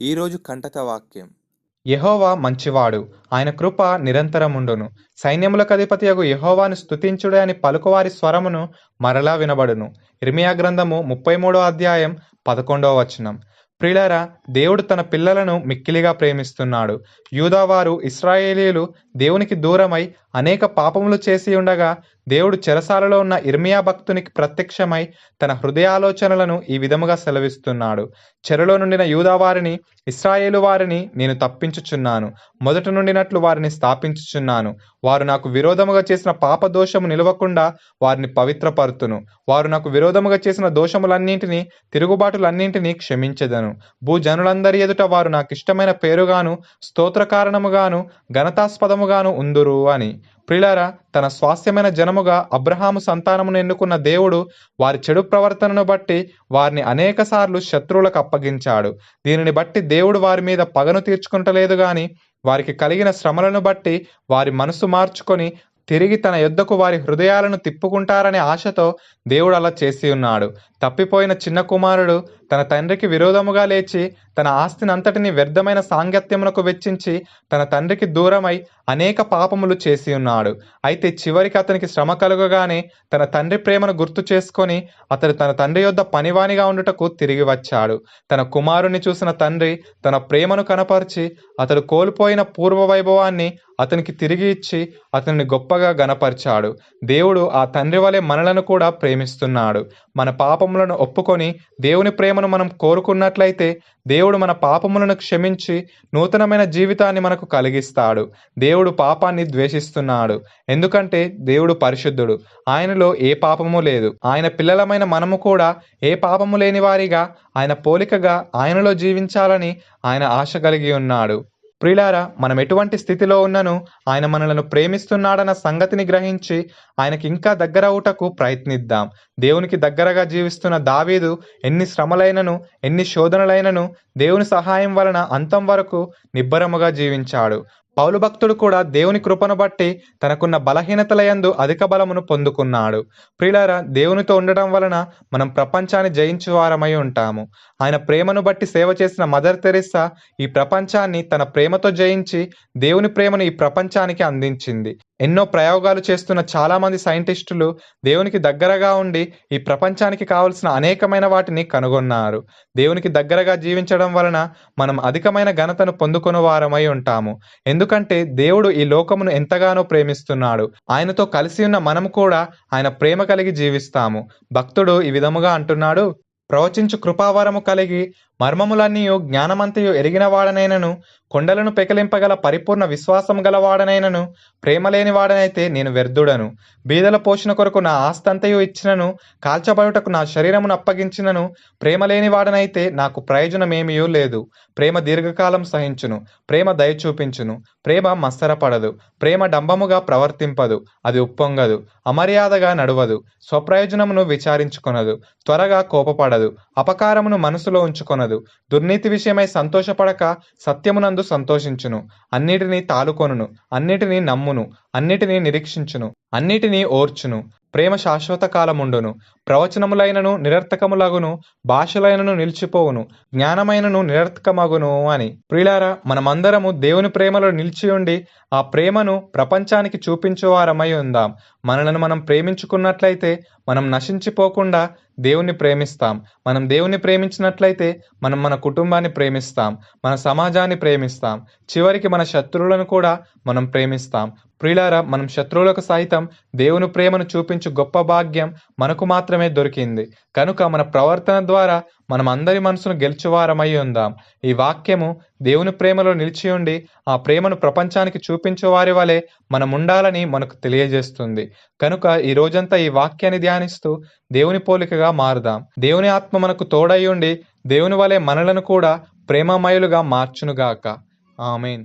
ఈరోజు కంటక వాక్యం. యెహోవా మంచివాడు, ఆయన కృప నిరంతరముండును. సైన్యములకధిపతియగు యెహోవాను స్తుతించుడి అని పలుకువారి స్వరమును మరలా వినబడును. ఇర్మియా గ్రంథము 33 అధ్యాయం 11 వచనం. ప్రియులారా, దేవుడు తన పిల్లలను మిక్కిలిగా ప్రేమిస్తున్నాడు. యూదావారు ఇశ్రాయేలీయులు దేవునికి దూరమై అనేక పాపములు చేసి ఉండగా దేవుడు చెరసాలలో ఉన్న ఇర్మియా భక్తునికి ప్రత్యక్షమై తన హృదయాలోచనలను ఈ విధముగా సెలవిస్తున్నాడు. చెరలో నుండిన యూదావారిని, ఇశ్రాయేలు వారిని నేను తప్పించుచున్నాను. మొదట నుండినట్లు వారిని స్థాపించుచున్నాను. వారు నాకు విరోధముగా చేసిన పాపదోషము నిలవకుండా వారిని పవిత్రపరుతును. వారు నాకు విరోధముగా చేసిన దోషములన్నింటినీ, తిరుగుబాటులన్నింటినీ క్షమించెదను. భూజనులందరి ఎదుట వారు నాకిష్టమైన పేరుగాను, స్తోత్ర కారణముగాను, ఘనతాస్పదముగాను ఉందురు అని. ప్రియులారా, తన స్వాస్థ్యమైన జనముగా అబ్రహాము సంతానమును ఎన్నుకున్న దేవుడు వారి చెడు ప్రవర్తనను బట్టి వారిని అనేకసార్లు శత్రువులకు అప్పగించాడు. దీనిని బట్టి దేవుడు వారి మీద పగను తీర్చుకుంటలేదు గాని వారికి కలిగిన శ్రమలను బట్టి వారి మనసు మార్చుకొని తిరిగి తన యొద్దకు వారి హృదయాలను తిప్పుకుంటారనే ఆశతో దేవుడు అలా చేసి ఉన్నాడు. తప్పిపోయిన చిన్న కుమారుడు తన తండ్రికి విరోధముగా లేచి తన ఆస్తినంతటిని వ్యర్థమైన సాంగత్యమునకు వెచ్చించి తన తండ్రికి దూరమై అనేక పాపములు చేసి ఉన్నాడు. అయితే చివరికి అతనికి శ్రమ కలుగగానే తన తండ్రి ప్రేమను గుర్తు చేసుకొని అతడు తన తండ్రి యొద్ద పనివానిగా ఉండుటకు తిరిగి వచ్చాడు. తన కుమారుని చూసిన తండ్రి తన ప్రేమను కనపరిచి అతడు కోల్పోయిన పూర్వ వైభవాన్ని అతనికి తిరిగి ఇచ్చి అతనిని గొప్పగా గణపరిచాడు. దేవుడు ఆ తండ్రి వలె మనలను కూడా ప్రేమిస్తున్నాడు. మన పాపములను ఒప్పుకొని దేవుని ప్రేమను మనం కోరుకున్నట్లయితే దేవుడు మన పాపములను క్షమించి నూతనమైన జీవితాన్ని మనకు కలిగిస్తాడు. దేవుడు పాపాన్ని ద్వేషిస్తున్నాడు, ఎందుకంటే దేవుడు పరిశుద్ధుడు. ఆయనలో ఏ పాపము లేదు. ఆయన పిల్లలమైన మనము కూడా ఏ పాపము లేని వారిగా ఆయన పోలికగా ఆయనలో జీవించాలని ఆయన ఆశ కలిగి ఉన్నాడు. ప్రియులారా, మనం ఎటువంటి స్థితిలో ఉన్నను ఆయన మనలను ప్రేమిస్తున్నాడన్న సంగతిని గ్రహించి ఆయనకి ఇంకా దగ్గర అవుటకు ప్రయత్నిద్దాం. దేవునికి దగ్గరగా జీవిస్తున్న దావీదు ఎన్ని శ్రమలైనను, ఎన్ని శోధనలైనను దేవుని సహాయం వలన అంతం వరకు నిబ్బరముగా జీవించాడు. పౌలు భక్తుడు కూడా దేవుని కృపను బట్టి తనకున్న బలహీనతలయందు అధిక బలమును పొందుకున్నాడు. ప్రియులారా, దేవునితో ఉండటం వలన మనం ప్రపంచాన్ని జయించు వారమై ఉంటాము. ఆయన ప్రేమను బట్టి సేవ చేసిన మదర్ తెరెస్సా ఈ ప్రపంచాన్ని తన ప్రేమతో జయించి దేవుని ప్రేమను ఈ ప్రపంచానికి అందించింది. ఎన్నో ప్రయోగాలు చేస్తున్న చాలా మంది సైంటిస్టులు దేవునికి దగ్గరగా ఉండి ఈ ప్రపంచానికి కావలసిన అనేకమైన వాటిని కనుగొన్నారు. దేవునికి దగ్గరగా జీవించడం వలన మనం అధికమైన ఘనతను పొందుకుని వారమై ఉంటాము. ఎందుకంటే దేవుడు ఈ లోకమును ఎంతగానో ప్రేమిస్తున్నాడు. ఆయనతో కలిసి ఉన్న మనము కూడా ఆయన ప్రేమ కలిగి జీవిస్తాము. భక్తుడు ఈ విధముగా అంటున్నాడు: ప్రవచించు కృపావరము కలిగి మర్మములన్నీయు జ్ఞానమంతయు ఎరిగిన వాడనైనను, కొండలను పెకలింపగల పరిపూర్ణ విశ్వాసం గలవాడనైనను, ప్రేమ లేని వాడనైతే నేను వ్యర్థుడను. బీదల పోషణ కొరకు నా ఆస్తంతయు ఇచ్చినను, కాల్చబడుటకు నా శరీరమును అప్పగించినను, ప్రేమ లేని వాడనైతే నాకు ప్రయోజనమేమీ లేదు. ప్రేమ దీర్ఘకాలం సహించును, ప్రేమ దయ చూపించును, ప్రేమ మత్సరపడదు, ప్రేమ డంబముగా ప్రవర్తింపదు, అది ఉప్పొంగదు, అమర్యాదగా నడువదు, స్వప్రయోజనమును విచారించుకొనదు, త్వరగా కోపపడదు, అపకారమును మనసులో ఉంచుకొనదు, దుర్నీతి విషయమై సంతోషపడక సత్యమునందు సంతోషించును, అన్నిటినీ తాలుకొనును, అన్నిటినీ నమ్మును, అన్నిటినీ నిరీక్షించును, అన్నిటినీ ఓర్చును. ప్రేమ శాశ్వత కాలముండును. ప్రవచనములైనను నిరర్థకములగును, భాషలైనను నిలిచిపోవును, జ్ఞానమైనను నిరర్థకమగును అని. ప్రియులారా, మనమందరము దేవుని ప్రేమలో నిలిచి ఉండి ఆ ప్రేమను ప్రపంచానికి చూపించువారమై ఉందాం. మనలను మనం ప్రేమించుకున్నట్లయితే మనం నశించిపోకుండా దేవుణ్ణి ప్రేమిస్తాం. మనం దేవుణ్ణి ప్రేమించినట్లయితే మనం మన కుటుంబాన్ని ప్రేమిస్తాం, మన సమాజాన్ని ప్రేమిస్తాం, చివరికి మన శత్రువులను కూడా మనం ప్రేమిస్తాం. ప్రియులారా, మనం శత్రువులకు సైతం దేవుని ప్రేమను చూపించు గొప్ప భాగ్యం మనకు మాత్రమే దొరికింది. కనుక మన ప్రవర్తన ద్వారా మనం అందరి మనసును గెలుచువారమై ఉందాం. ఈ వాక్యము దేవుని ప్రేమలో నిలిచి ఉండి ఆ ప్రేమను ప్రపంచానికి చూపించే వారి వలె మనం ఉండాలని మనకు తెలియజేస్తుంది. కనుక ఈ రోజంతా ఈ వాక్యాన్ని ధ్యానిస్తూ దేవుని పోలికగా మారుదాం. దేవుని ఆత్మ మనకు తోడై ఉండి దేవుని వలె మనలను కూడా ప్రేమమయులుగా మార్చునుగాక. ఆమేన్.